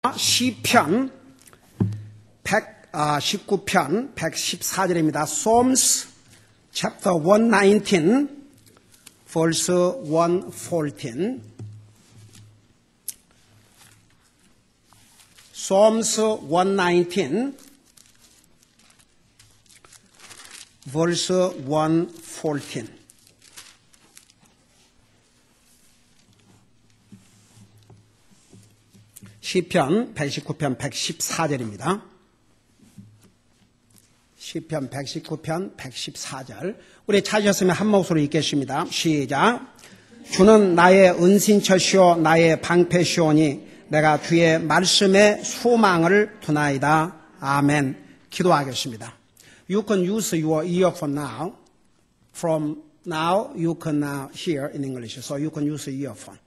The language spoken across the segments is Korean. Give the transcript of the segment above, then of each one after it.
시편 119편 114절입니다. Psalms chapter 119 verse 114. Psalms 119 verse 114. 시편 119편 114절입니다. 시편 119편 114절. 우리 찾으셨으면 한 목소리로 읽겠습니다. 시작. 주는 나의 은신처시오 나의 방패시오니 내가 주의 말씀에 소망을 두나이다. 아멘. 기도하겠습니다. You can use your earphone now. From now you can hear in English. So you can use your earphone.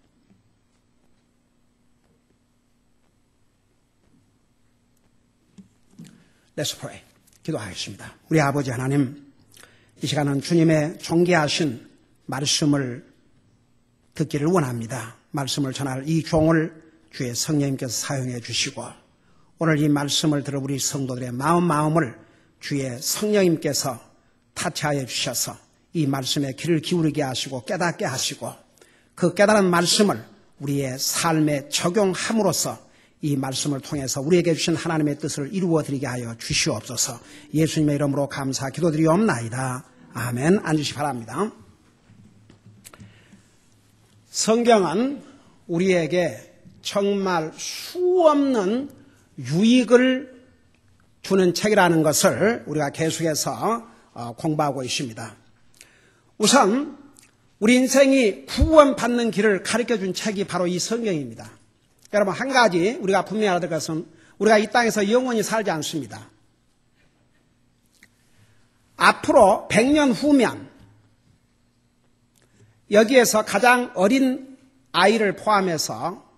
Let's pray. 기도하겠습니다. 우리 아버지 하나님, 이 시간은 주님의 존귀하신 말씀을 듣기를 원합니다. 말씀을 전할 이 종을 주의 성령님께서 사용해 주시고 오늘 이 말씀을 들어 우리 성도들의 마음을 주의 성령님께서 타치하여 주셔서 이 말씀에 귀를 기울이게 하시고 깨닫게 하시고 그 깨달은 말씀을 우리의 삶에 적용함으로써 이 말씀을 통해서 우리에게 주신 하나님의 뜻을 이루어드리게 하여 주시옵소서. 예수님의 이름으로 감사 기도드리옵나이다. 아멘. 앉으시 바랍니다. 성경은 우리에게 정말 수없는 유익을 주는 책이라는 것을 우리가 계속해서 공부하고 있습니다. 우선 우리 인생이 구원받는 길을 가르쳐준 책이 바로 이 성경입니다. 여러분, 한 가지 우리가 분명히 알아야 될 것은 우리가 이 땅에서 영원히 살지 않습니다. 앞으로 100년 후면 여기에서 가장 어린 아이를 포함해서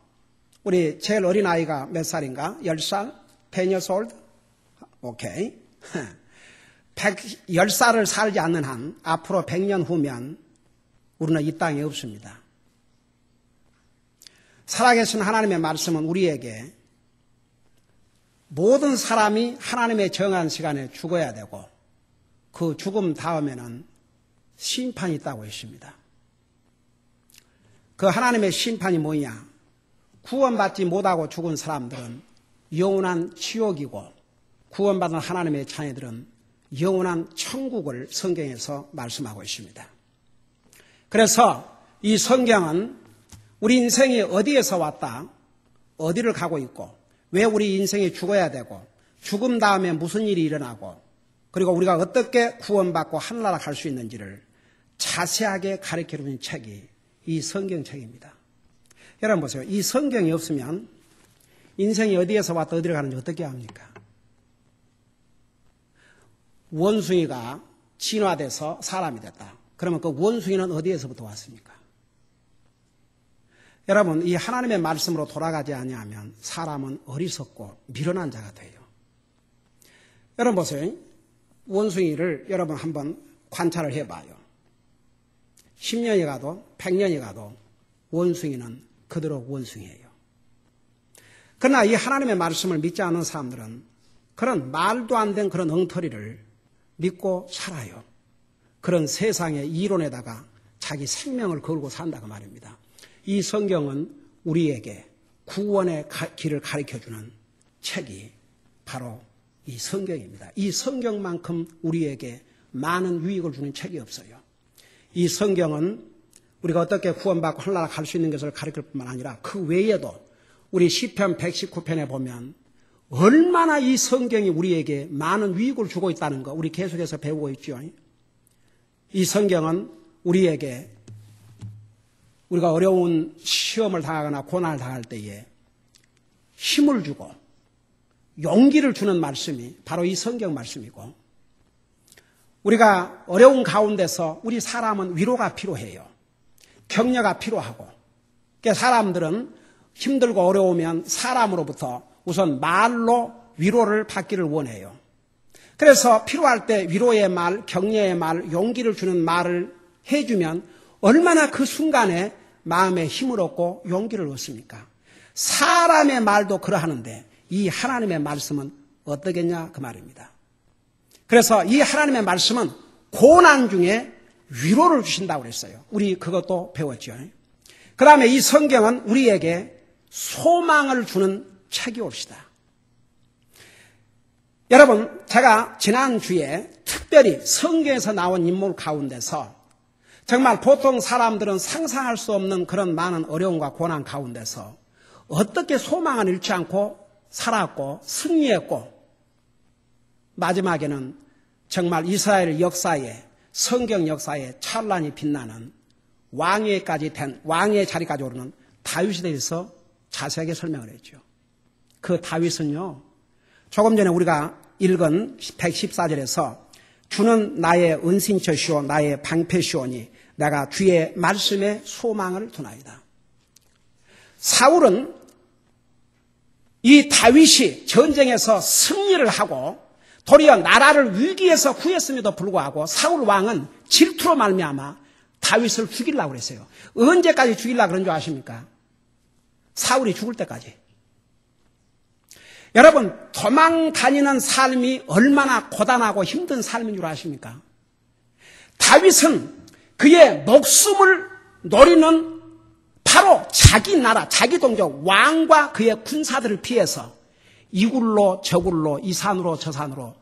우리 제일 어린 아이가 몇 살인가? 10살? 10 years old? 오케이. 10살을 살지 않는 한 앞으로 100년 후면 우리는 이 땅에 없습니다. 살아계신 하나님의 말씀은 우리에게 모든 사람이 하나님의 정한 시간에 죽어야 되고 그 죽음 다음에는 심판이 있다고 했습니다. 그 하나님의 심판이 뭐냐? 구원받지 못하고 죽은 사람들은 영원한 지옥이고 구원받은 하나님의 자녀들은 영원한 천국을 성경에서 말씀하고 있습니다. 그래서 이 성경은 우리 인생이 어디에서 왔다, 어디를 가고 있고, 왜 우리 인생이 죽어야 되고, 죽음 다음에 무슨 일이 일어나고, 그리고 우리가 어떻게 구원받고 하늘나라 갈 수 있는지를 자세하게 가르쳐주는 책이 이 성경책입니다. 여러분 보세요. 이 성경이 없으면 인생이 어디에서 왔다 어디를 가는지 어떻게 합니까? 원숭이가 진화돼서 사람이 됐다. 그러면 그 원숭이는 어디에서부터 왔습니까? 여러분, 이 하나님의 말씀으로 돌아가지 아니하면 사람은 어리석고 미련한 자가 돼요. 여러분 보세요. 원숭이를 여러분 한번 관찰을 해봐요. 10년이 가도 100년이 가도 원숭이는 그대로 원숭이에요. 그러나 이 하나님의 말씀을 믿지 않는 사람들은 그런 말도 안 된 그런 엉터리를 믿고 살아요. 그런 세상의 이론에다가 자기 생명을 걸고 산다고 말입니다. 이 성경은 우리에게 구원의 길을 가르쳐주는 책이 바로 이 성경입니다. 이 성경만큼 우리에게 많은 유익을 주는 책이 없어요. 이 성경은 우리가 어떻게 구원받고 하늘나라 갈 수 있는 것을 가르칠 뿐만 아니라 그 외에도 우리 시편 119편에 보면 얼마나 이 성경이 우리에게 많은 유익을 주고 있다는 거 우리 계속해서 배우고 있죠. 이 성경은 우리에게 우리가 어려운 시험을 당하거나 고난을 당할 때에 힘을 주고 용기를 주는 말씀이 바로 이 성경 말씀이고 우리가 어려운 가운데서 우리 사람은 위로가 필요해요. 격려가 필요하고 사람들은 힘들고 어려우면 사람으로부터 우선 말로 위로를 받기를 원해요. 그래서 필요할 때 위로의 말, 격려의 말, 용기를 주는 말을 해주면 얼마나 그 순간에 마음에 힘을 얻고 용기를 얻습니까? 사람의 말도 그러하는데 이 하나님의 말씀은 어떠겠냐 그 말입니다. 그래서 이 하나님의 말씀은 고난 중에 위로를 주신다고 그랬어요. 우리 그것도 배웠죠. 그 다음에 이 성경은 우리에게 소망을 주는 책이 옵시다. 여러분, 제가 지난주에 특별히 성경에서 나온 인물 가운데서 정말 보통 사람들은 상상할 수 없는 그런 많은 어려움과 고난 가운데서 어떻게 소망을 잃지 않고 살았고 승리했고 마지막에는 정말 이스라엘 역사에 성경 역사에 찬란히 빛나는 왕의 자리까지 오르는 다윗에 대해서 자세하게 설명을 했죠. 그 다윗은요, 조금 전에 우리가 읽은 114절에서 주는 나의 은신처시오 나의 방패시오니 내가 주의 말씀에 소망을 두나이다. 사울은 이 다윗이 전쟁에서 승리를 하고 도리어 나라를 위기에서 구했음에도 불구하고 사울 왕은 질투로 말미암아 다윗을 죽이려고 그랬어요. 언제까지 죽이려고 그런 줄 아십니까? 사울이 죽을 때까지. 여러분, 도망 다니는 삶이 얼마나 고단하고 힘든 삶인 줄 아십니까? 다윗은 그의 목숨을 노리는 바로 자기 나라, 자기 동족, 왕과 그의 군사들을 피해서 이 굴로 저 굴로 이 산으로 저 산으로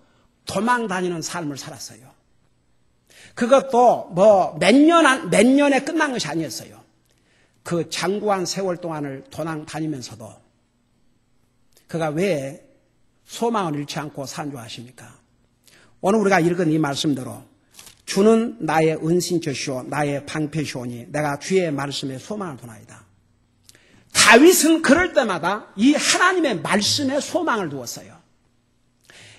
도망 다니는 삶을 살았어요. 그것도 몇 년에 끝난 것이 아니었어요. 그 장구한 세월 동안을 도망 다니면서도 그가 왜 소망을 잃지 않고 산 줄 아십니까? 오늘 우리가 읽은 이 말씀대로 주는 나의 은신처시오 나의 방패시오니 내가 주의 말씀에 소망을 두나이다. 다윗은 그럴 때마다 이 하나님의 말씀에 소망을 두었어요.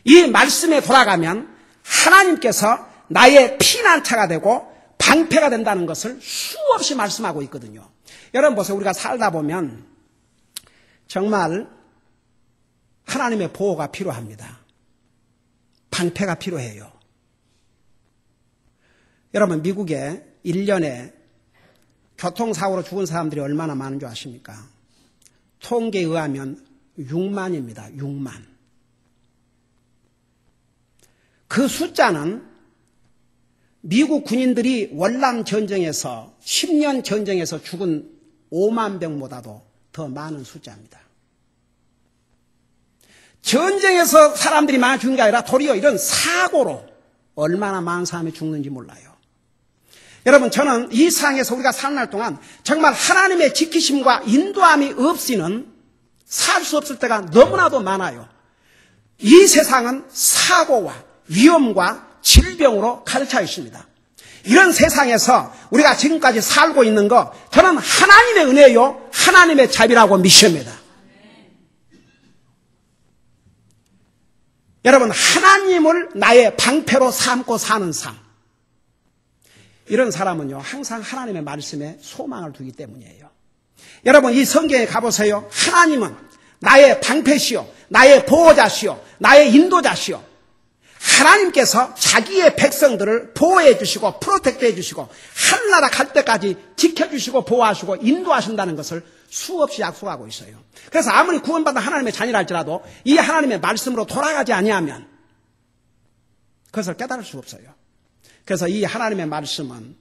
이 말씀에 돌아가면 하나님께서 나의 피난처가 되고 방패가 된다는 것을 수없이 말씀하고 있거든요. 여러분 보세요. 우리가 살다 보면 정말 하나님의 보호가 필요합니다. 방패가 필요해요. 여러분 미국에 1년에 교통사고로 죽은 사람들이 얼마나 많은 줄 아십니까? 통계에 의하면 6만입니다. 6만. 그 숫자는 미국 군인들이 월남 전쟁에서 10년 전쟁에서 죽은 5만 명보다도 더 많은 숫자입니다. 전쟁에서 사람들이 많이 죽는 게 아니라 도리어 이런 사고로 얼마나 많은 사람이 죽는지 몰라요. 여러분 저는 이 세상에서 우리가 사는 날 동안 정말 하나님의 지키심과 인도함이 없이는 살 수 없을 때가 너무나도 많아요. 이 세상은 사고와 위험과 질병으로 가득 차 있습니다. 이런 세상에서 우리가 지금까지 살고 있는 거 저는 하나님의 은혜요 하나님의 자비라고 믿습니다. 여러분 하나님을 나의 방패로 삼고 사는 삶, 이런 사람은요 항상 하나님의 말씀에 소망을 두기 때문이에요. 여러분 이 성경에 가보세요. 하나님은 나의 방패시요 나의 보호자시요 나의 인도자시요, 하나님께서 자기의 백성들을 보호해 주시고 프로텍트해 주시고 하늘나라 갈 때까지 지켜주시고 보호하시고 인도하신다는 것을 수없이 약속하고 있어요. 그래서 아무리 구원받은 하나님의 자녀라 할지라도 이 하나님의 말씀으로 돌아가지 아니하면 그것을 깨달을 수 없어요. 그래서 이 하나님의 말씀은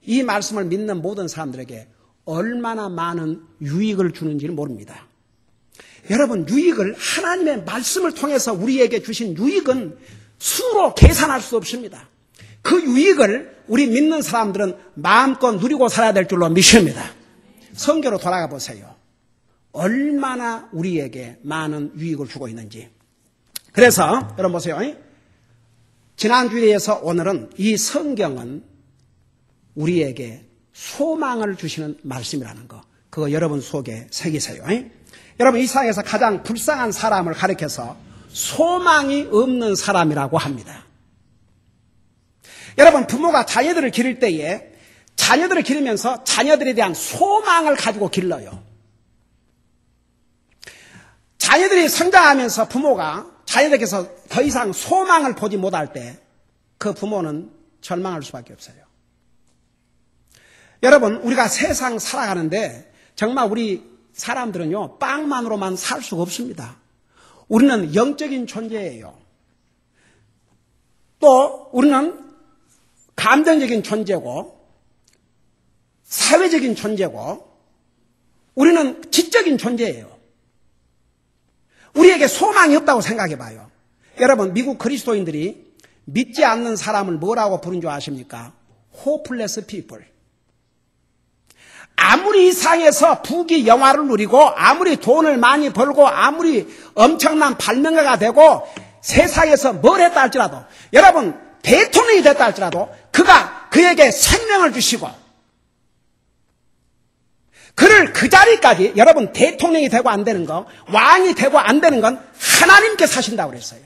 이 말씀을 믿는 모든 사람들에게 얼마나 많은 유익을 주는지를 모릅니다. 여러분 유익을 하나님의 말씀을 통해서 우리에게 주신 유익은 수로 계산할 수 없습니다. 그 유익을 우리 믿는 사람들은 마음껏 누리고 살아야 될 줄로 믿습니다. 성경으로 돌아가 보세요. 얼마나 우리에게 많은 유익을 주고 있는지. 그래서 여러분 보세요. 지난주에 이어서 오늘은 이 성경은 우리에게 소망을 주시는 말씀이라는 거, 그거 여러분 속에 새기세요. 여러분 이 세상에서 가장 불쌍한 사람을 가리켜서 소망이 없는 사람이라고 합니다. 여러분 부모가 자녀들을 기를 때에 자녀들을 기르면서 자녀들에 대한 소망을 가지고 길러요. 자녀들이 성장하면서 부모가 자녀들에게서 더 이상 소망을 보지 못할 때 그 부모는 절망할 수밖에 없어요. 여러분 우리가 세상 살아가는데 정말 우리 사람들은요, 빵만으로만 살 수가 없습니다. 우리는 영적인 존재예요. 또 우리는 감정적인 존재고 사회적인 존재고 우리는 지적인 존재예요. 우리에게 소망이 없다고 생각해 봐요. 여러분, 미국 그리스도인들이 믿지 않는 사람을 뭐라고 부른 줄 아십니까? Hopeless people. 아무리 이 세상에서 부귀 영화를 누리고 아무리 돈을 많이 벌고 아무리 엄청난 발명가가 되고 세상에서 뭘 했다 할지라도, 여러분 대통령이 됐다 할지라도 그가 그에게 생명을 주시고 그를 그 자리까지, 여러분 대통령이 되고 안 되는 거, 왕이 되고 안 되는 건 하나님께서 하신다고 그랬어요.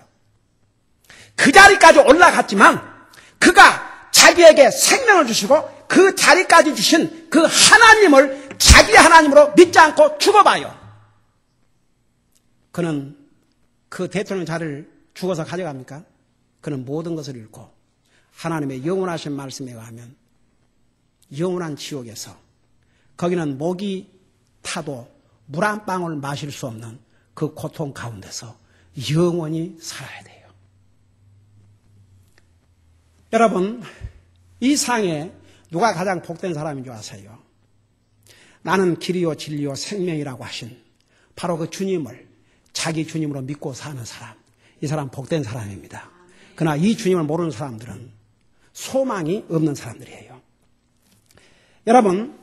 그 자리까지 올라갔지만 그가 자기에게 생명을 주시고 그 자리까지 주신 그 하나님을 자기 하나님으로 믿지 않고 죽어봐요. 그는 그 대통령 자리를 죽어서 가져갑니까? 그는 모든 것을 잃고 하나님의 영원하신 말씀에 의하면 영원한 지옥에서, 거기는 목이 타도 물 한 방울 마실 수 없는 그 고통 가운데서 영원히 살아야 돼요. 여러분, 이 상에 누가 가장 복된 사람인 줄 아세요? 나는 길이요 진리요 생명이라고 하신 바로 그 주님을 자기 주님으로 믿고 사는 사람, 이 사람 복된 사람입니다. 그러나 이 주님을 모르는 사람들은 소망이 없는 사람들이에요. 여러분,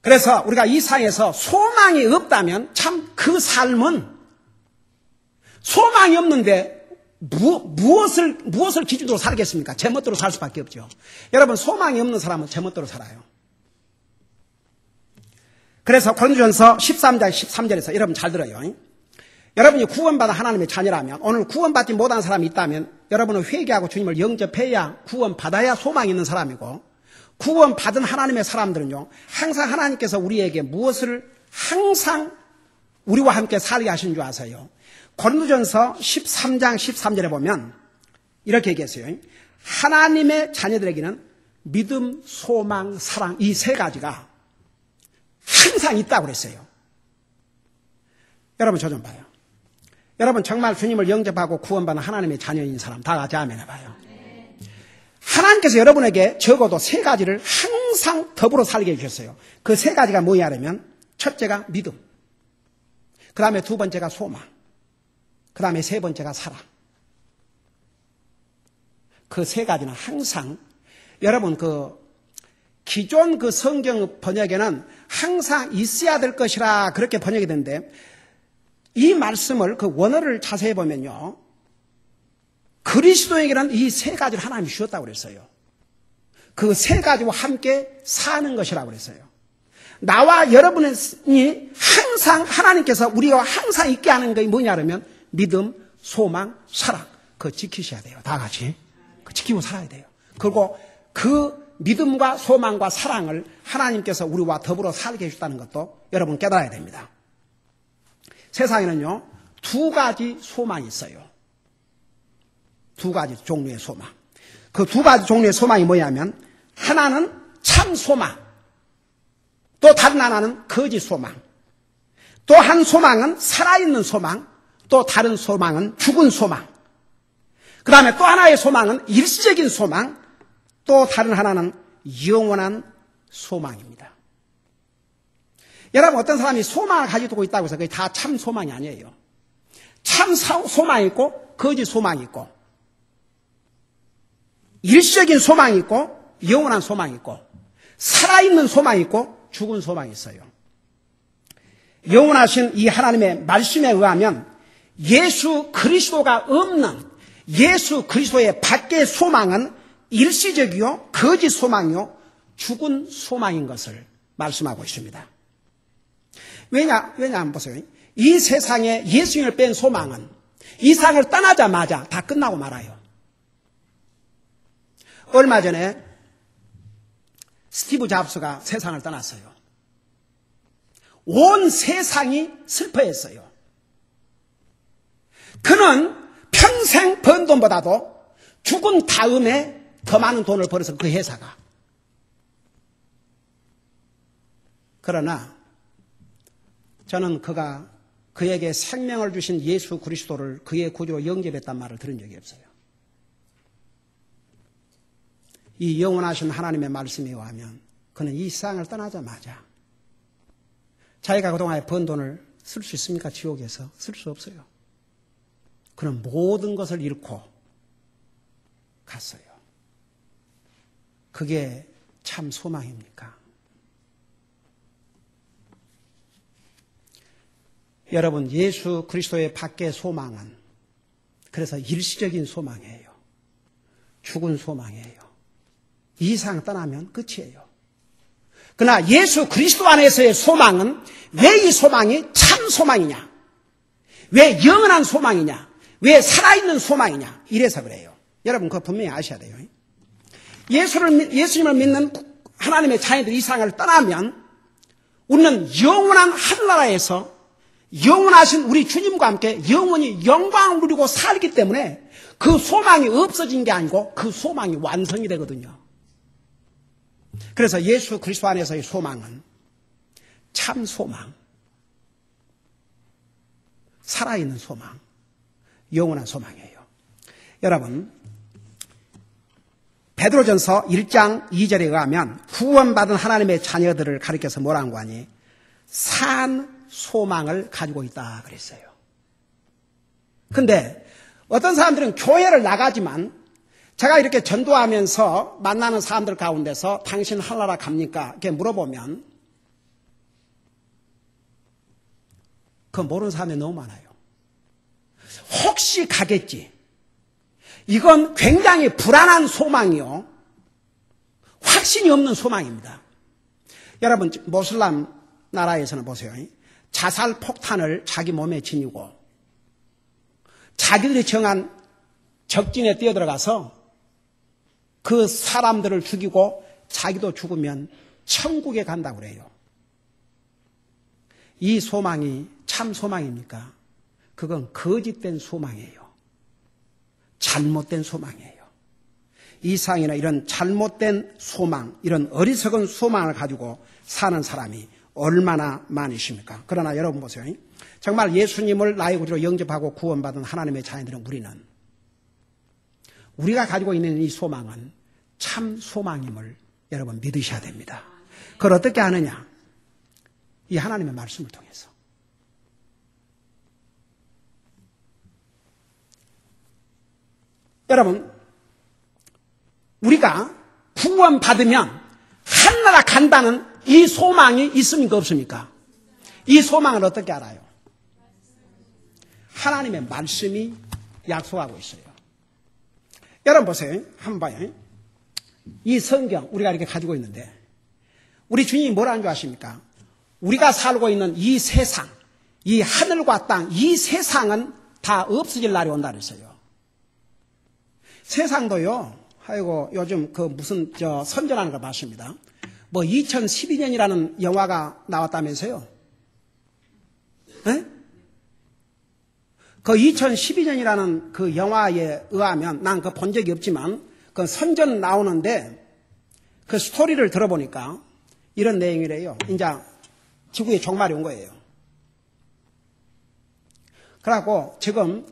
그래서 우리가 이 상에서 소망이 없다면 참 그 삶은, 소망이 없는데 무엇을 기준으로 살겠습니까? 제 멋대로 살 수밖에 없죠. 여러분, 소망이 없는 사람은 제 멋대로 살아요. 그래서 고린도전서 13장 13절에서 여러분 잘 들어요. 여러분이 구원받은 하나님의 자녀라면, 오늘 구원받지 못한 사람이 있다면 여러분은 회개하고 주님을 영접해야 구원받아야 소망이 있는 사람이고, 구원받은 하나님의 사람들은요, 항상 하나님께서 우리에게 무엇을 항상 우리와 함께 살게 하시는 줄 아세요? 고린도전서 13장 13절에 보면 이렇게 얘기했어요. 하나님의 자녀들에게는 믿음, 소망, 사랑, 이 세 가지가 항상 있다고 그랬어요. 여러분, 저 좀 봐요. 여러분, 정말 주님을 영접하고 구원받는 하나님의 자녀인 사람 다 같이 아멘 해봐요. 하나님께서 여러분에게 적어도 세 가지를 항상 더불어 살게 해주셨어요. 그 세 가지가 뭐냐면, 첫째가 믿음, 그 다음에 두 번째가 소망, 그 다음에 세 번째가 사랑. 그 세 가지는 항상, 여러분 기존 그 성경 번역에는 항상 있어야 될 것이라 그렇게 번역이 되는데, 이 말씀을 그 원어를 자세히 보면요, 그리스도에게는 이 세 가지를 하나님이 주셨다고 그랬어요. 그 세 가지와 함께 사는 것이라고 그랬어요. 나와 여러분이 항상 하나님께서 우리와 항상 있게 하는 것이 뭐냐 그러면 믿음, 소망, 사랑. 그거 지키셔야 돼요. 다 같이. 그거 지키고 살아야 돼요. 그리고 그 믿음과 소망과 사랑을 하나님께서 우리와 더불어 살게 해주셨다는 것도 여러분 깨달아야 됩니다. 세상에는요, 두 가지 소망이 있어요. 두 가지 종류의 소망. 그 두 가지 종류의 소망이 뭐냐면, 하나는 참 소망, 또 다른 하나는 거짓 소망. 또 한 소망은 살아있는 소망, 또 다른 소망은 죽은 소망. 그 다음에 또 하나의 소망은 일시적인 소망, 또 다른 하나는 영원한 소망입니다. 여러분, 어떤 사람이 소망을 가지고 있다고 해서 그게 다 참 소망이 아니에요. 참 소망이 있고 거짓 소망이 있고, 일시적인 소망이 있고 영원한 소망이 있고, 살아있는 소망이 있고 죽은 소망이 있어요. 영원하신 이 하나님의 말씀에 의하면 예수 그리스도가 없는, 예수 그리스도의 밖의 소망은 일시적이요, 거짓 소망이요, 죽은 소망인 것을 말씀하고 있습니다. 왜냐하면 보세요. 이 세상에 예수님을 뺀 소망은 이 세상을 떠나자마자 다 끝나고 말아요. 얼마 전에 스티브 잡스가 세상을 떠났어요. 온 세상이 슬퍼했어요. 그는 평생 번 돈보다도 죽은 다음에 더 많은 돈을 벌어서 그 회사가. 그러나 저는 그에게 생명을 주신 예수 그리스도를 그의 구주로 영접했단 말을 들은 적이 없어요. 이 영원하신 하나님의 말씀에 의하면 그는 이 세상을 떠나자마자 자기가 그동안에 번 돈을 쓸 수 있습니까? 지옥에서 쓸 수 없어요. 그는 모든 것을 잃고 갔어요. 그게 참 소망입니까? 여러분, 예수 그리스도의 밖의 소망은 그래서 일시적인 소망이에요. 죽은 소망이에요. 이 세상 떠나면 끝이에요. 그러나 예수 그리스도 안에서의 소망은 왜 이 소망이 참 소망이냐? 왜 영원한 소망이냐? 왜 살아있는 소망이냐? 이래서 그래요. 여러분 그거 분명히 아셔야 돼요. 예수님을 믿는 하나님의 자녀들이 이 세상을 떠나면 우리는 영원한 하늘나라에서 영원하신 우리 주님과 함께 영원히 영광을 누리고 살기 때문에 그 소망이 없어진 게 아니고 그 소망이 완성이 되거든요. 그래서 예수 그리스도 안에서의 소망은 참 소망, 살아있는 소망, 영원한 소망이에요. 여러분, 베드로전서 1장 2절에 의하면 구원받은 하나님의 자녀들을 가리켜서 뭐라고 하니? 산 소망을 가지고 있다 그랬어요. 근데 어떤 사람들은 교회를 나가지만 제가 이렇게 전도하면서 만나는 사람들 가운데서 당신 하늘나라 갑니까? 이렇게 물어보면 그거 모르는 사람이 너무 많아요. 혹시 가겠지. 이건 굉장히 불안한 소망이요. 확신이 없는 소망입니다. 여러분, 모슬람 나라에서는 보세요. 자살 폭탄을 자기 몸에 지니고 자기들이 정한 적진에 뛰어들어가서 그 사람들을 죽이고 자기도 죽으면 천국에 간다고 그래요. 이 소망이 참 소망입니까? 그건 거짓된 소망이에요. 잘못된 소망이에요. 이 세상에는 이런 잘못된 소망, 이런 어리석은 소망을 가지고 사는 사람이 얼마나 많으십니까? 그러나 여러분 보세요. 정말 예수님을 나의 구주로 영접하고 구원받은 하나님의 자녀들은 우리가 가지고 있는 이 소망은 참 소망임을 여러분 믿으셔야 됩니다. 그걸 어떻게 하느냐? 이 하나님의 말씀을 통해서. 여러분, 우리가 구원받으면 하늘나라 간다는 이 소망이 있습니까? 없습니까? 이 소망을 어떻게 알아요? 하나님의 말씀이 약속하고 있어요. 여러분 보세요. 한번 봐요. 이 성경 우리가 이렇게 가지고 있는데 우리 주님이 뭐라는 줄 아십니까? 우리가 살고 있는 이 세상, 이 하늘과 땅, 이 세상은 다 없어질 날이 온다 그랬어요. 세상도요. 아이고 요즘 그 무슨 선전하는 걸 봤습니다. 뭐 2012년이라는 영화가 나왔다면서요. 에? 그 2012년이라는 그 영화에 의하면 난 그거 본 적이 없지만 그 선전 나오는데 그 스토리를 들어보니까 이런 내용이래요. 이제 지구에 종말이 온 거예요. 그래갖고 지금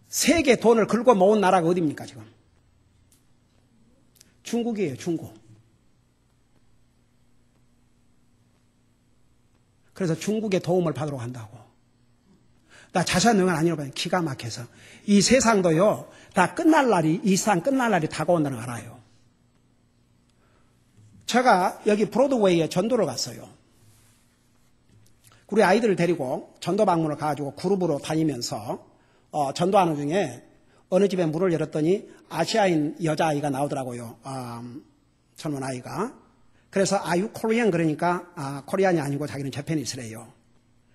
세계 돈을 긁어 모은 나라가 어디입니까 지금? 중국이에요. 중국. 그래서 중국의 도움을 받으러 간다고. 나 자세한 내용은 아니라고 기가 막혀서. 이 세상도요, 다 끝날 날이, 이 세상 끝날 날이 다가온다는 걸 알아요. 제가 여기 브로드웨이에 전도를 갔어요. 우리 아이들을 데리고 전도 방문을 가가지고 그룹으로 다니면서 전도하는 중에 어느 집에 문을 열었더니 아시아인 여자아이가 나오더라고요. 젊은 아이가. 그래서 Are you Korean? 그러니까 코리안이 아니고 자기는 Japanese래요.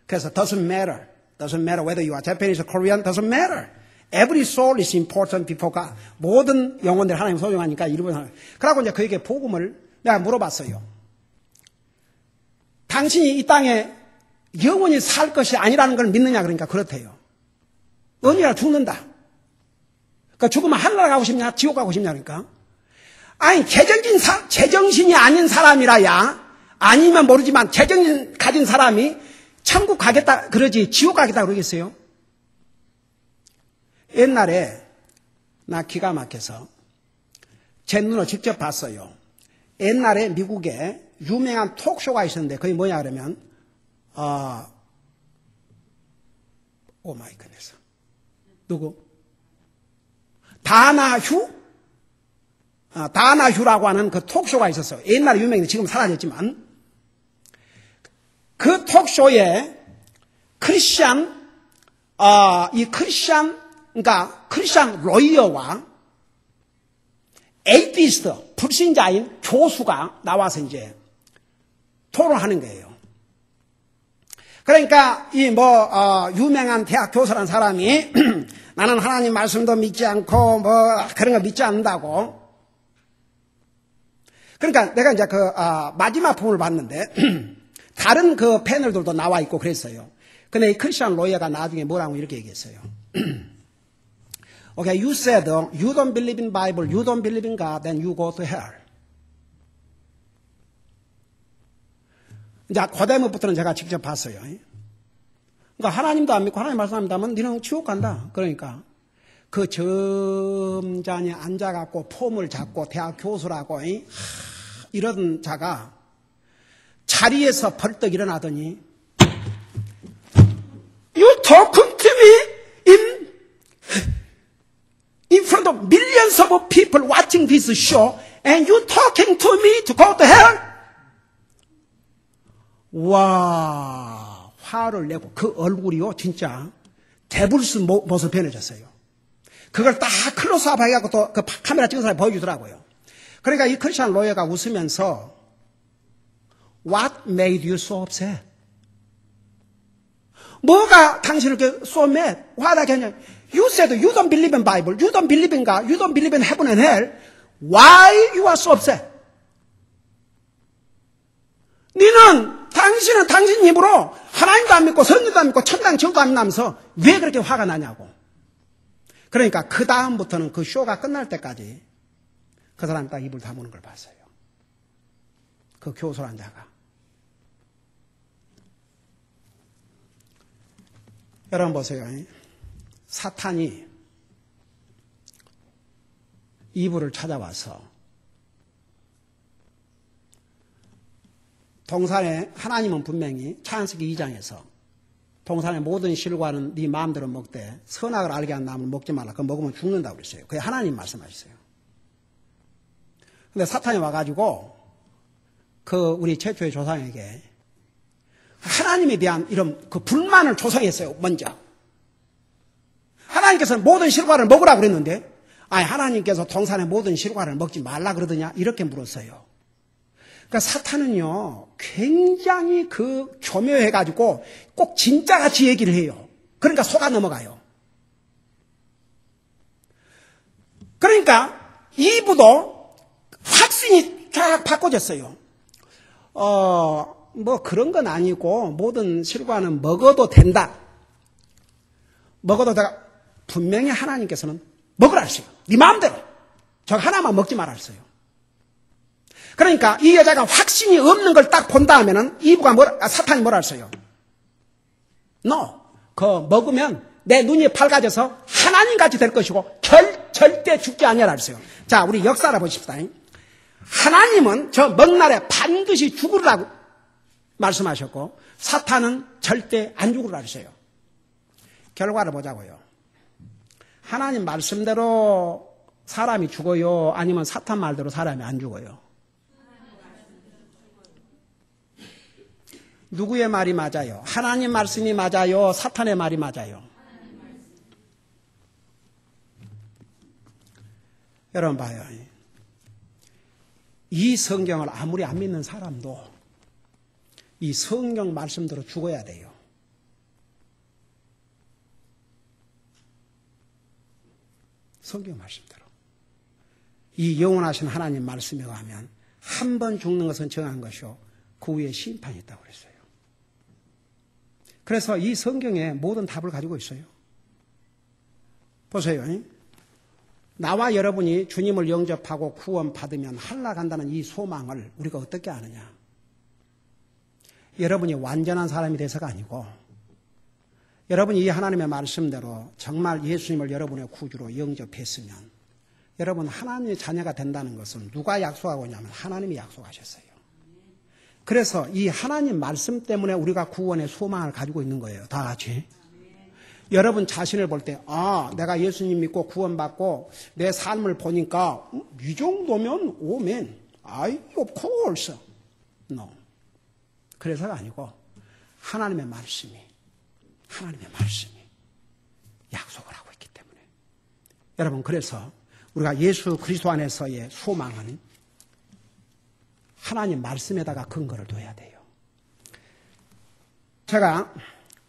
그래서 doesn't matter. Doesn't matter whether you are Japanese or Korean. Doesn't matter. Every soul is important before God. 모든 영혼들이 하나님 소중하니까 이름을 하나님. 그러고 이제 그에게 복음을 내가 물어봤어요. 당신이 이 땅에 영원히 살 것이 아니라는 걸 믿느냐? 그러니까 그렇대요. 언니라 죽는다. 그러니까 죽으면 하늘나라 가고 싶냐? 지옥 가고 싶냐? 그러니까. 아니, 제정신이 아닌 사람이라야, 아니면 모르지만 제정신 가진 사람이 천국 가겠다 그러지 지옥 가겠다 그러겠어요? 옛날에 나 기가 막혀서 제 눈으로 직접 봤어요. 옛날에 미국에 유명한 톡쇼가 있었는데 그게 뭐냐 그러면 오 마이 갓네스 누구? 다나휴? 다나휴라고 하는 그 톡쇼가 있었어요. 옛날에 유명했는데 지금 사라졌지만 그 톡쇼에 크리스찬 그러니까 크리스찬 로이어와 에이티스트 불신자인 교수가 나와서 이제 토론하는 거예요. 그러니까 유명한 대학 교수라는 사람이 나는 하나님 말씀도 믿지 않고 그런 거 믿지 않는다고. 그러니까 내가 이제 마지막 부분을 봤는데 다른 그 패널들도 나와 있고 그랬어요. 근데 이 크리스찬 로이어가 나중에 뭐라고 이렇게 얘기했어요. Okay, you said you don't believe in Bible, you don't believe in God, then you go to hell. 이제 그 대목부터는 제가 직접 봤어요. 그러니까 하나님도 안 믿고 하나님 말씀 안 믿다면 너는 지옥 간다. 그러니까 그 점잖이 앉아갖고 폼을 잡고 대학 교수라고 이런 자가 자리에서 벌떡 일어나더니 You talking to me in front of millions of people watching this show and you talking to me to go to hell? 와, 화를 내고 그 얼굴이요 진짜 데블스 모습 변해졌어요. 그걸 딱 클로스업 해갖고 또 그 카메라 찍은 사람이 보여주더라고요. 그러니까 이 크리스찬 로이어가 웃으면서 What made you so upset? 뭐가 당신을 so mad, 화나게 하냐? You said you don't believe in Bible, you don't believe in God, you don't believe in heaven and hell. Why you are so upset? 당신은 당신 힘으로 하나님도 안 믿고 성령도 안 믿고 천당 지옥도 안 믿으면서 왜 그렇게 화가 나냐고. 그러니까 그 다음부터는 그 쇼가 끝날 때까지 그 사람이 딱 입을 다무는 걸 봤어요. 그 교수란 자가. 여러분 보세요. 사탄이 이브를 찾아와서 동산에 하나님은 분명히 창세기 2장에서 동산의 모든 실과는 네 마음대로 먹되 선악을 알게 한 나무를 먹지 말라. 그거 먹으면 죽는다고 그랬어요. 그게 하나님 말씀하셨어요. 근데 사탄이 와가지고 우리 최초의 조상에게 하나님에 대한 이런 그 불만을 조성했어요. 먼저 하나님께서는 모든 실과를 먹으라고 그랬는데 하나님께서 동산의 모든 실과를 먹지 말라 그러더냐 이렇게 물었어요. 그러니까 사탄은요 굉장히 교묘해가지고 꼭 진짜같이 얘기를 해요. 그러니까 속아 넘어가요. 그러니까 이브도 확신이 쫙 바꿔졌어요. 그런 건 아니고 모든 실과는 먹어도 된다. 먹어도 내가 분명히 하나님께서는 먹으라 했어요. 네 마음대로. 저 하나만 먹지 말아 했어요. 그러니까 이 여자가 확신이 없는 걸 딱 본 다음에는 사탄이 뭐라 했어요? No. 그거 먹으면 내 눈이 밝아져서 하나님같이 될 것이고 절대 죽지 아니하라 했어요. 자, 우리 역사를 보십시다. 하나님은 저 먹날에 반드시 죽으라고 말씀하셨고 사탄은 절대 안 죽으라 했어요. 결과를 보자고요. 하나님 말씀대로 사람이 죽어요? 아니면 사탄 말대로 사람이 안 죽어요? 누구의 말이 맞아요? 하나님 말씀이 맞아요? 사탄의 말이 맞아요? 여러분 봐요. 이 성경을 아무리 안 믿는 사람도 이 성경 말씀대로 죽어야 돼요. 성경 말씀대로. 이 영원하신 하나님 말씀에 의하면 한 번 죽는 것은 정한 것이요 그 후에 심판이 있다고 그랬어요. 그래서 이 성경에 모든 답을 가지고 있어요. 보세요. 나와 여러분이 주님을 영접하고 구원받으면 할라 간다는 이 소망을 우리가 어떻게 아느냐. 여러분이 완전한 사람이 돼서가 아니고 여러분이 이 하나님의 말씀대로 정말 예수님을 여러분의 구주로 영접했으면 여러분 하나님의 자녀가 된다는 것은 누가 약속하고 있냐면 하나님이 약속하셨어요. 그래서 이 하나님 말씀 때문에 우리가 구원의 소망을 가지고 있는 거예요. 다 같이. 여러분 자신을 볼 때 내가 예수님 믿고 구원받고 내 삶을 보니까 이 정도면 오멘. of course. No. 그래서가 아니고 하나님의 말씀이 약속을 하고 있기 때문에 여러분 그래서 우리가 예수 그리스도 안에서의 소망은 하나님 말씀에다가 근거를 둬야 돼요. 제가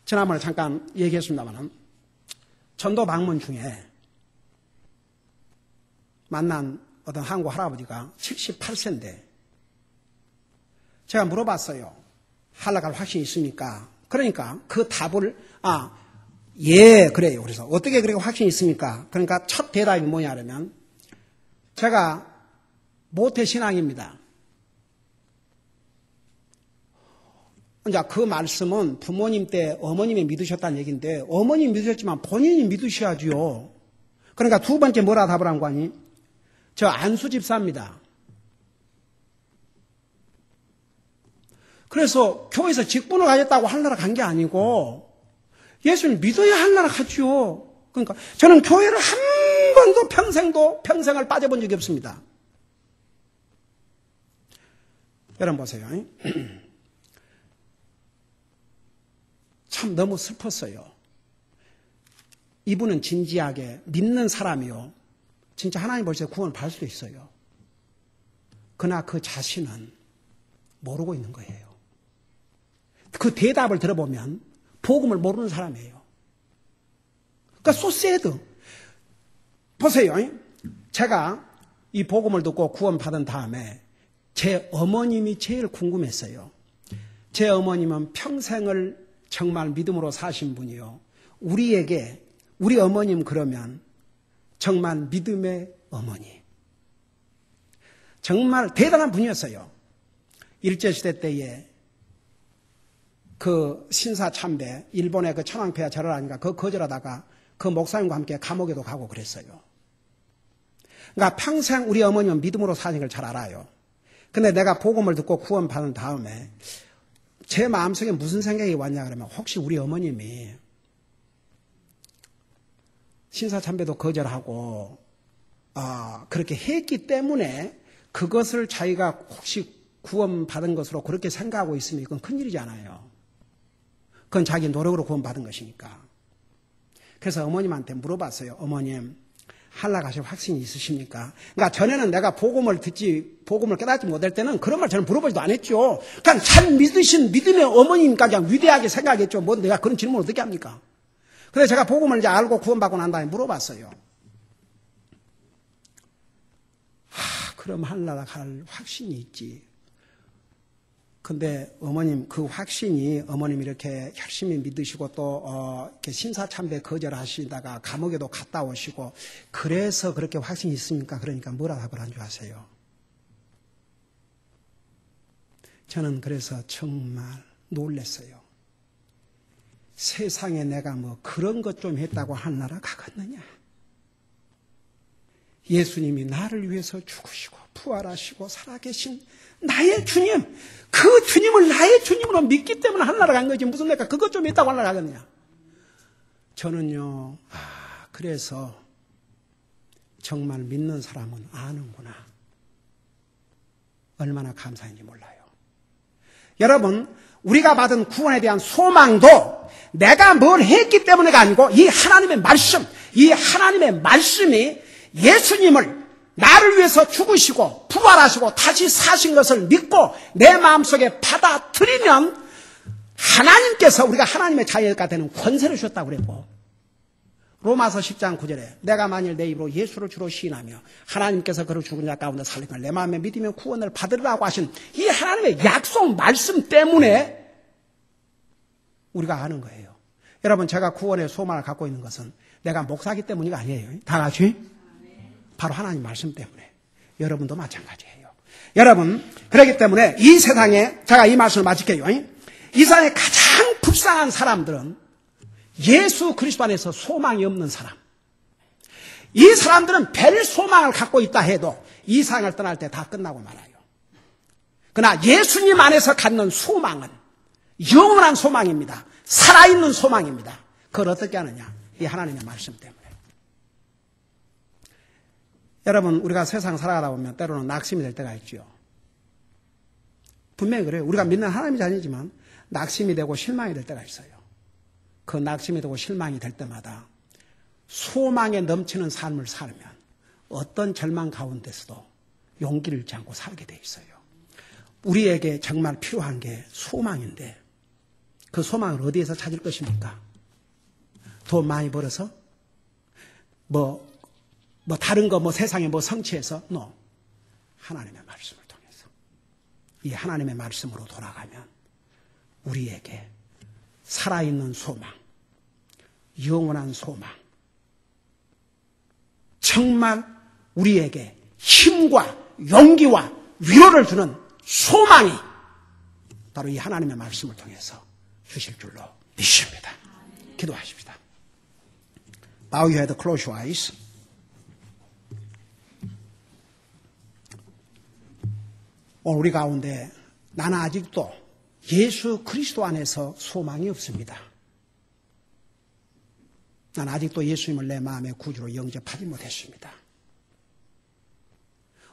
지난번에 잠깐 얘기했습니다만 전도 방문 중에 만난 어떤 한국 할아버지가 78세인데 제가 물어봤어요. 할락할 확신이 있습니까? 그러니까 그 답을 예 그래요. 그래서 어떻게 그렇게 확신이 있습니까? 그러니까 첫 대답이 뭐냐면 제가 모태신앙입니다. 이제 그 말씀은 부모님 때 어머님이 믿으셨다는 얘기인데 어머님이 믿으셨지만 본인이 믿으셔야지요. 그러니까 두 번째 뭐라 답을 한 거 아니? 저 안수 집사입니다. 그래서 교회에서 직분을 가졌다고 하늘나라 간 게 아니고 예수를 믿어야 하늘나라 가죠. 그러니까 저는 교회를 한 번도 평생을 빠져본 적이 없습니다. 여러분 보세요. 참 너무 슬펐어요. 이분은 진지하게 믿는 사람이요. 진짜 하나님 벌써 구원을 받을 수도 있어요. 그러나 그 자신은 모르고 있는 거예요. 그 대답을 들어보면 복음을 모르는 사람이에요. 그러니까 so sad. 보세요. 제가 이 복음을 듣고 구원받은 다음에 제 어머님이 제일 궁금했어요. 제 어머님은 평생을 정말 믿음으로 사신 분이요. 우리 어머님 그러면 정말 믿음의 어머니. 정말 대단한 분이었어요. 일제시대 때에 그 신사참배, 일본의 그 천황폐하 절을 하니까 그 거절하다가 그 목사님과 함께 감옥에도 가고 그랬어요. 그러니까 평생 우리 어머님은 믿음으로 사신 걸 잘 알아요. 근데 내가 복음을 듣고 구원받은 다음에 제 마음속에 무슨 생각이 왔냐 그러면 혹시 우리 어머님이 신사참배도 거절하고 그렇게 했기 때문에 그것을 자기가 혹시 구원받은 것으로 그렇게 생각하고 있으면 이건 큰일이지 않아요. 그건 자기 노력으로 구원받은 것이니까. 그래서 어머님한테 물어봤어요. 어머님 할락하실 확신이 있으십니까? 그러니까 전에는 내가 복음을 깨닫지 못할 때는 그런 말 저는 물어보지도 않았죠. 그냥 잘 믿으신 믿음의 어머니니까 그냥 위대하게 생각했죠. 뭐 내가 그런 질문을 어떻게 합니까? 그래서 제가 복음을 이제 알고 구원받고 난 다음에 물어봤어요. 그럼 할락할 확신이 있지. 근데 어머님 그 확신이 어머님 이렇게 열심히 믿으시고 또 이렇게 신사참배 거절하시다가 감옥에도 갔다 오시고 그래서 그렇게 확신이 있습니까? 그러니까 뭐라 답을 한 줄 아세요? 저는 그래서 정말 놀랐어요. 세상에 내가 뭐 그런 것 좀 했다고 하늘나라 가겠느냐? 예수님이 나를 위해서 죽으시고 부활하시고 살아계신 나의 주님, 그 주님을 나의 주님으로 믿기 때문에 하늘나라 간 거지 무슨 내가 그것 좀 했다고 하늘나라 가겠느냐? 저는요, 그래서 정말 믿는 사람은 아는구나. 얼마나 감사한지 몰라요. 여러분, 우리가 받은 구원에 대한 소망도 내가 뭘 했기 때문에가 아니고 이 하나님의 말씀이 예수님을 나를 위해서 죽으시고 부활하시고 다시 사신 것을 믿고 내 마음속에 받아들이면 하나님께서 우리가 하나님의 자녀가 되는 권세를 주셨다고 그랬고 로마서 10장 9절에 내가 만일 내 입으로 예수를 주로 시인하며 하나님께서 그를 죽은 자 가운데 살리면 내 마음에 믿으면 구원을 받으리라고 하신 이 하나님의 약속 말씀 때문에 우리가 아는 거예요. 여러분 제가 구원의 소망을 갖고 있는 것은 내가 목사기 때문이가 아니에요. 다 같이 바로 하나님 말씀 때문에. 여러분도 마찬가지예요. 여러분 그렇기 때문에 이 세상에 제가 이 말씀을 마칠게요. 이 세상에 가장 불쌍한 사람들은 예수 그리스도 안에서 소망이 없는 사람. 이 사람들은 별 소망을 갖고 있다 해도 이 세상을 떠날 때 다 끝나고 말아요. 그러나 예수님 안에서 갖는 소망은 영원한 소망입니다. 살아있는 소망입니다. 그걸 어떻게 하느냐? 이 하나님의 말씀 때문에. 여러분, 우리가 세상 살아가다 보면 때로는 낙심이 될 때가 있죠. 분명히 그래요. 우리가 믿는 하나님의 자녀지만 낙심이 되고 실망이 될 때가 있어요. 그 낙심이 되고 실망이 될 때마다 소망에 넘치는 삶을 살면 어떤 절망 가운데서도 용기를 잃지 않고 살게 돼 있어요. 우리에게 정말 필요한 게 소망인데 그 소망을 어디에서 찾을 것입니까? 돈 많이 벌어서? 다른 거, 세상에 성취해서? No. 하나님의 말씀을 통해서. 이 하나님의 말씀으로 돌아가면 우리에게 살아있는 소망, 영원한 소망, 정말 우리에게 힘과 용기와 위로를 주는 소망이 바로 이 하나님의 말씀을 통해서 주실 줄로 믿습니다. 기도하십시다. Bow your head, close your eyes. 오늘 우리 가운데 나는 아직도 예수 그리스도 안에서 소망이 없습니다. 난 아직도 예수님을 내 마음의 구주로 영접하지 못했습니다.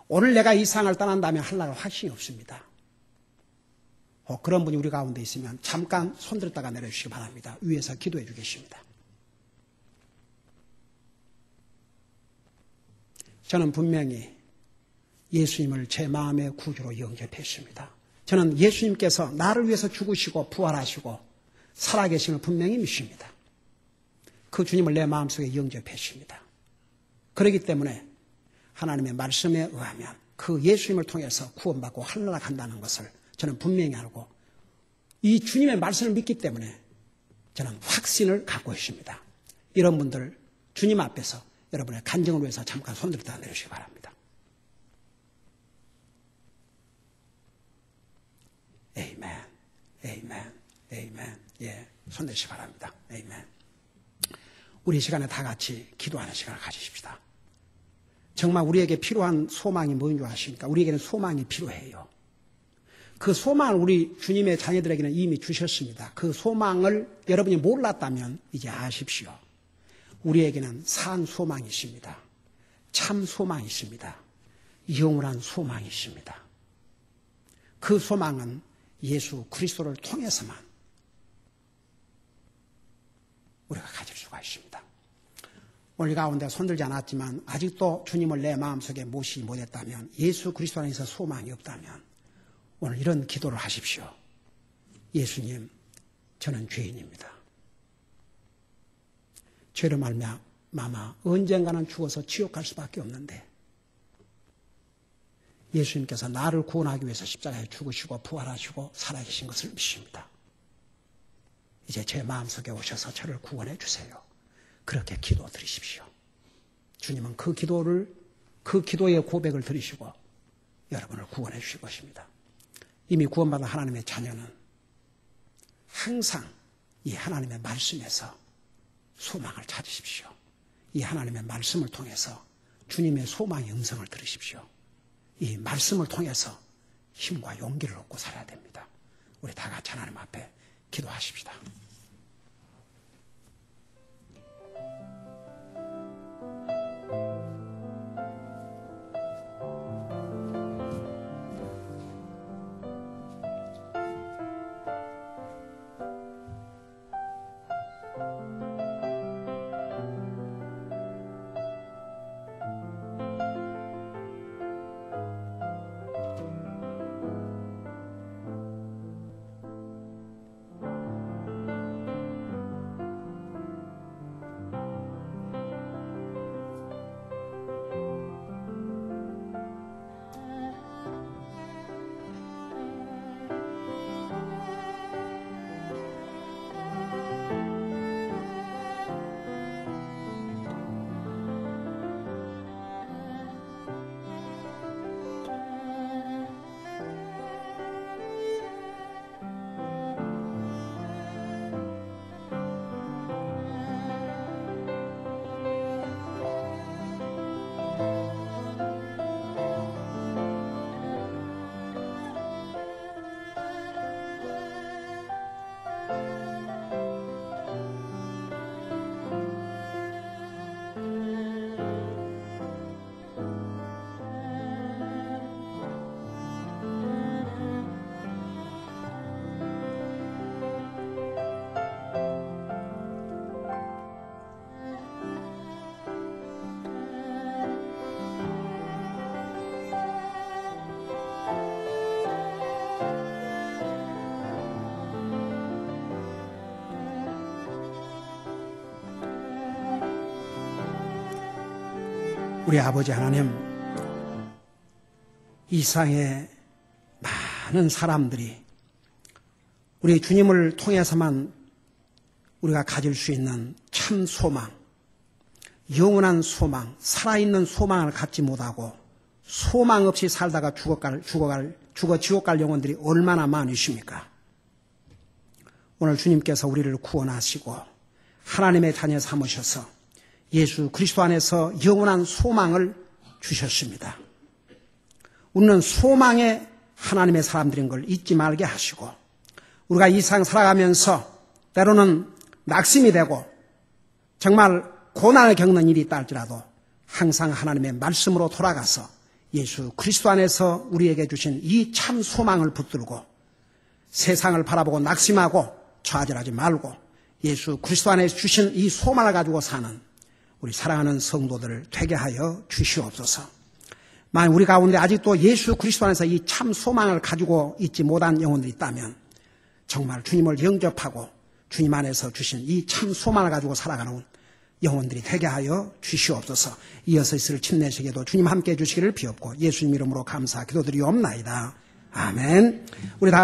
오늘 내가 이 세상을 떠난다면 하려고 확신이 없습니다. 그런 분이 우리 가운데 있으면 잠깐 손들었다가 내려주시기 바랍니다. 위에서 기도해 주겠습니다. 저는 분명히 예수님을 제 마음의 구주로 영접했습니다. 저는 예수님께서 나를 위해서 죽으시고 부활하시고 살아계심을 분명히 믿습니다. 그 주님을 내 마음속에 영접했습니다. 그렇기 때문에 하나님의 말씀에 의하면 그 예수님을 통해서 구원받고 하늘나라 간다는 것을 저는 분명히 알고 이 주님의 말씀을 믿기 때문에 저는 확신을 갖고 있습니다. 이런 분들 주님 앞에서 여러분의 간증을 위해서 잠깐 손들었다 내려주시기 바랍니다. 에이멘, 에이멘, 에이멘. 예, 손들시기 바랍니다. 에이멘. 우리 시간에 다 같이 기도하는 시간을 가지십시다. 정말 우리에게 필요한 소망이 뭔지 아십니까? 우리에게는 소망이 필요해요. 그 소망을 우리 주님의 자녀들에게는 이미 주셨습니다. 그 소망을 여러분이 몰랐다면 이제 아십시오. 우리에게는 산 소망이 있습니다. 참 소망이 있습니다. 영원한 소망이 있습니다. 그 소망은 예수 그리스도를 통해서만 우리가 가질 수가 있습니다. 오늘 가운데 손들지 않았지만 아직도 주님을 내 마음속에 모시지 못했다면 예수 그리스도 안에서 소망이 없다면 오늘 이런 기도를 하십시오. 예수님, 저는 죄인입니다. 죄로 말미암아 언젠가는 죽어서 지옥 갈 수밖에 없는데 예수님께서 나를 구원하기 위해서 십자가에 죽으시고 부활하시고 살아계신 것을 믿습니다. 이제 제 마음속에 오셔서 저를 구원해 주세요. 그렇게 기도 드리십시오. 주님은 그 기도의 고백을 들으시고 여러분을 구원해 주실 것입니다. 이미 구원받은 하나님의 자녀는 항상 이 하나님의 말씀에서 소망을 찾으십시오. 이 하나님의 말씀을 통해서 주님의 소망의 음성을 들으십시오. 이 말씀을 통해서 힘과 용기를 얻고 살아야 됩니다. 우리 다 같이 하나님 앞에 기도하십시다. 우리 아버지 하나님, 이 세상에 많은 사람들이 우리 주님을 통해서만 우리가 가질 수 있는 참 소망, 영원한 소망, 살아있는 소망을 갖지 못하고 소망 없이 살다가 죽어 지옥 갈 영혼들이 얼마나 많으십니까? 오늘 주님께서 우리를 구원하시고 하나님의 자녀 삼으셔서 예수 그리스도 안에서 영원한 소망을 주셨습니다. 우리는 소망의 하나님의 사람들인 걸 잊지 말게 하시고, 우리가 이 세상 살아가면서 때로는 낙심이 되고 정말 고난을 겪는 일이 있다 할지라도 항상 하나님의 말씀으로 돌아가서 예수 그리스도 안에서 우리에게 주신 이 참 소망을 붙들고 세상을 바라보고 낙심하고 좌절하지 말고 예수 그리스도 안에서 주신 이 소망을 가지고 사는 우리 사랑하는 성도들을 되게 하여 주시옵소서. 만약 우리 가운데 아직도 예수 그리스도 안에서 이 참 소망을 가지고 있지 못한 영혼들이 있다면 정말 주님을 영접하고 주님 안에서 주신 이 참 소망을 가지고 살아가는 영혼들이 되게 하여 주시옵소서. 이어서 있을 침례식에도 주님 함께해 주시기를 비옵고 예수님 이름으로 감사 기도드리옵나이다. 아멘. 우리 다